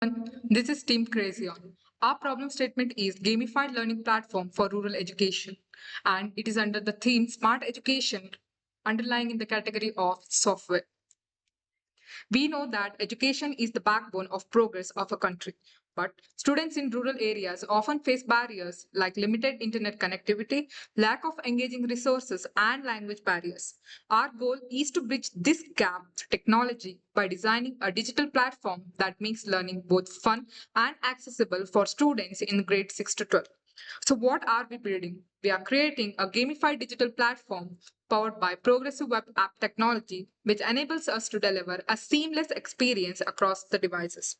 This is Team Crezion. Our problem statement is Gamified Learning Platform for Rural Education, and it is under the theme Smart Education, underlying in the category of software. We know that education is the backbone of progress of a country, but students in rural areas often face barriers like limited internet connectivity, lack of engaging resources, and language barriers. Our goal is to bridge this gap through technology by designing a digital platform that makes learning both fun and accessible for students in grade 6 to 12. So, what are we building? We are creating a gamified digital platform powered by progressive web app technology, which enables us to deliver a seamless experience across the devices.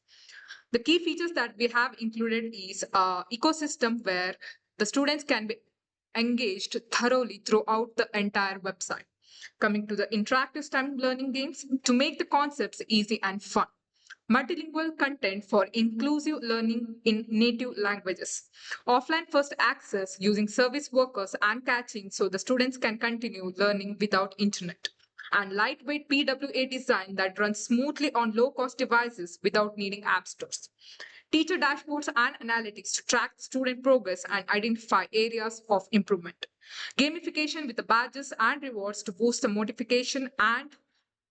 The key features that we have included is an ecosystem where the students can be engaged thoroughly throughout the entire website. Coming to the interactive STEM learning games to make the concepts easy and fun. Multilingual content for inclusive learning in native languages. Offline first access using service workers and catching so the students can continue learning without internet. And lightweight PWA design that runs smoothly on low cost devices without needing app stores. Teacher dashboards and analytics to track student progress and identify areas of improvement. Gamification with the badges and rewards to boost the motivation and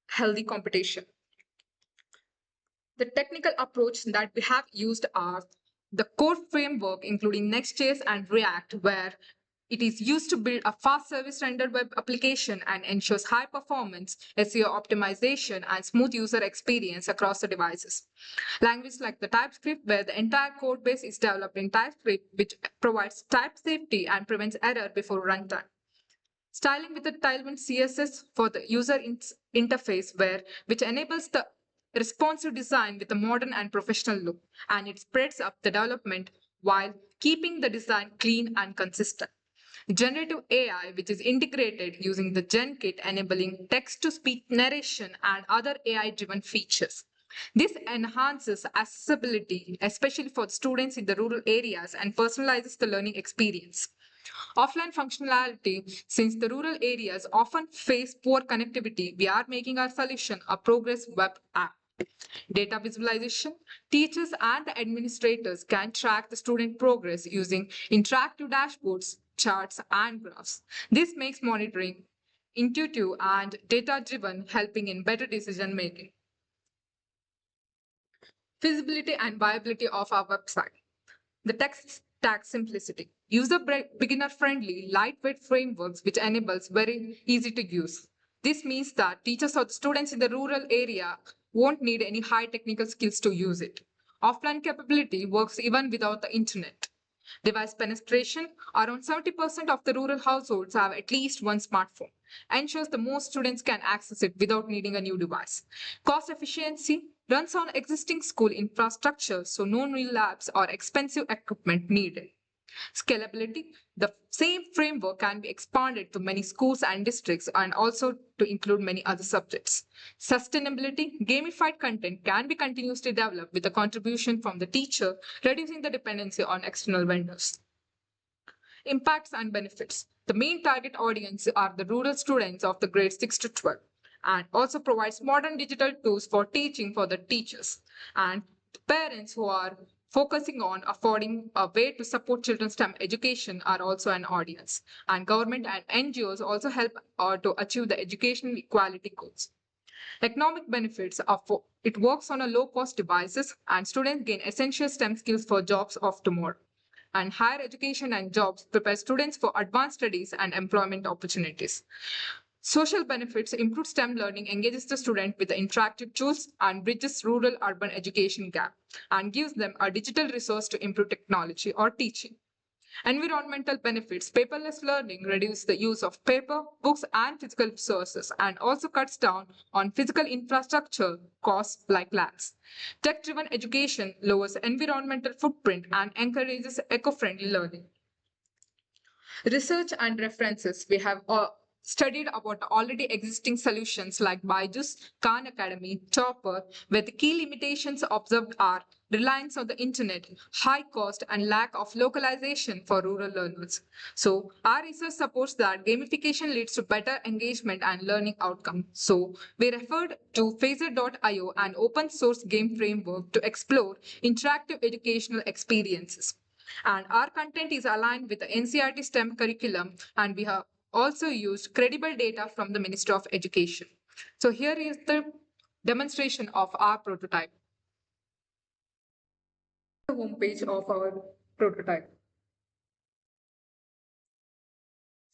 healthy competition. The technical approach that we have used are the core framework, including Next.js and React, where it is used to build a fast service rendered web application and ensures high performance, SEO optimization, and smooth user experience across the devices. Language like the TypeScript, where the entire code base is developed in TypeScript, which provides type safety and prevents error before runtime. Styling with the Tailwind CSS for the user interface, which enables the responsive design with a modern and professional look, and it spreads up the development while keeping the design clean and consistent. Generative AI, which is integrated using the GenKit, enabling text to speech narration and other AI driven features. This enhances accessibility, especially for students in the rural areas, and personalizes the learning experience. Offline functionality, since the rural areas often face poor connectivity, we are making our solution a progress web app. Data visualization, teachers and the administrators can track the student progress using interactive dashboards, charts, and graphs. This makes monitoring intuitive and data driven, helping in better decision making. Feasibility and viability of our website. The tech stack simplicity. User beginner friendly, lightweight frameworks which enables very easy to use. This means that teachers or students in the rural area won't need any high technical skills to use it. Offline capability works even without the internet. Device penetration, around 70% of the rural households have at least one smartphone, ensures the most students can access it without needing a new device. Cost efficiency runs on existing school infrastructure, so no new labs or expensive equipment needed. Scalability, the same framework can be expanded to many schools and districts and also to include many other subjects. Sustainability, gamified content can be continuously developed with a contribution from the teacher, reducing the dependency on external vendors. Impacts and benefits. The main target audience are the rural students of the grade 6 to 12 and also provides modern digital tools for teaching for the teachers and the parents who are focusing on affording a way to support children's STEM education are also an audience. And government and NGOs also help to achieve the educational equality goals. Economic benefits are it works on a low cost devices and students gain essential STEM skills for jobs of tomorrow. And higher education and jobs prepare students for advanced studies and employment opportunities. Social benefits improve STEM learning, engages the student with the interactive tools, and bridges rural urban education gap, and gives them a digital resource to improve technology or teaching. Environmental benefits, paperless learning reduces the use of paper, books, and physical resources, and also cuts down on physical infrastructure costs like labs. Tech-driven education lowers environmental footprint and encourages eco-friendly learning. Research and references. We have studied about already existing solutions like Byju's, Khan Academy, Chopper, where the key limitations observed are reliance on the internet, high cost, and lack of localization for rural learners. So, our research supports that gamification leads to better engagement and learning outcomes. So, we referred to Phaser.io, an open source game framework to explore interactive educational experiences. And our content is aligned with the NCERT STEM curriculum, and we have also used credible data from the Ministry of Education. So here is the demonstration of our prototype. The homepage of our prototype.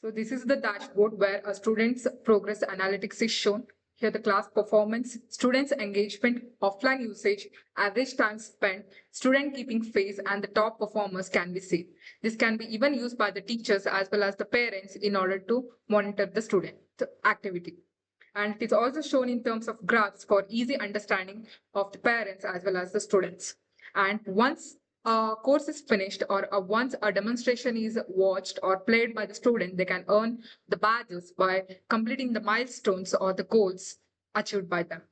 So this is the dashboard where a student's progress analytics is shown. Here the class performance, students engagement, offline usage, average time spent, student keeping phase, and the top performers can be seen. This can be even used by the teachers as well as the parents in order to monitor the student activity. And it is also shown in terms of graphs for easy understanding of the parents as well as the students. And once a course is finished or once a demonstration is watched or played by the student, they can earn the badges by completing the milestones or the goals achieved by them.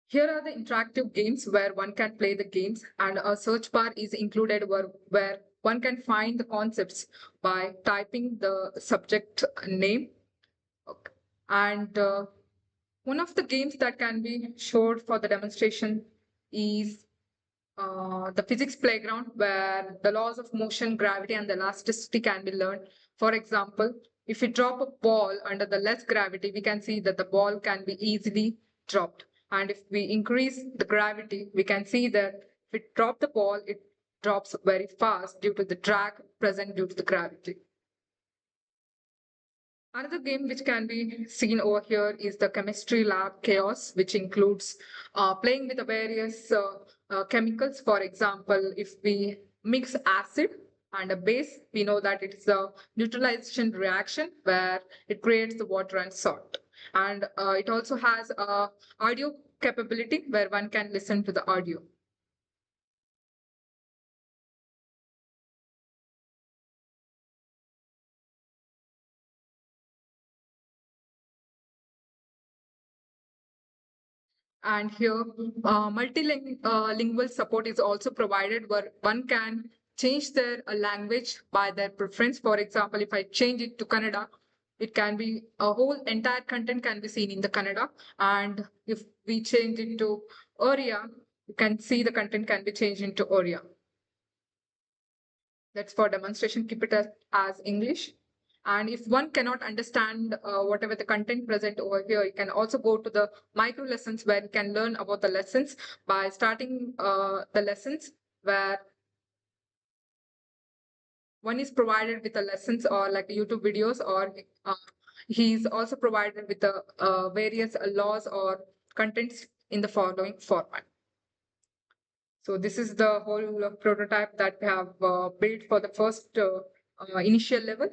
Here are the interactive games where one can play the games, and a search bar is included where one can find the concepts by typing the subject name. Okay. And one of the games that can be showed for the demonstration is the physics playground, where the laws of motion, gravity, and the elasticity can be learned. For example, if we drop a ball under the less gravity, we can see that the ball can be easily dropped. And if we increase the gravity, we can see that if we drop the ball, it drops very fast due to the drag present due to the gravity. Another game which can be seen over here is the chemistry lab chaos, which includes playing with the various chemicals. For example, if we mix acid and a base, we know that it is a neutralization reaction where it creates the water and salt. And it also has a audio capability where one can listen to the audio. And here, multilingual support is also provided where one can change their language by their preference. For example, if I change it to Kannada, it can be a whole entire content can be seen in the Kannada. And if we change it to Oriya, you can see the content can be changed into Oriya. That's for demonstration, keep it as English. And if one cannot understand whatever the content present over here, you can also go to the micro lessons where you can learn about the lessons by starting the lessons where one is provided with the lessons or like YouTube videos, or he's also provided with the various laws or contents in the following format. So this is the whole prototype that we have built for the first initial level.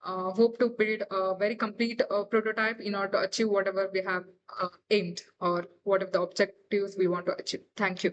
Hope to build a very complete prototype in order to achieve whatever we have aimed or whatever the objectives we want to achieve. Thank you.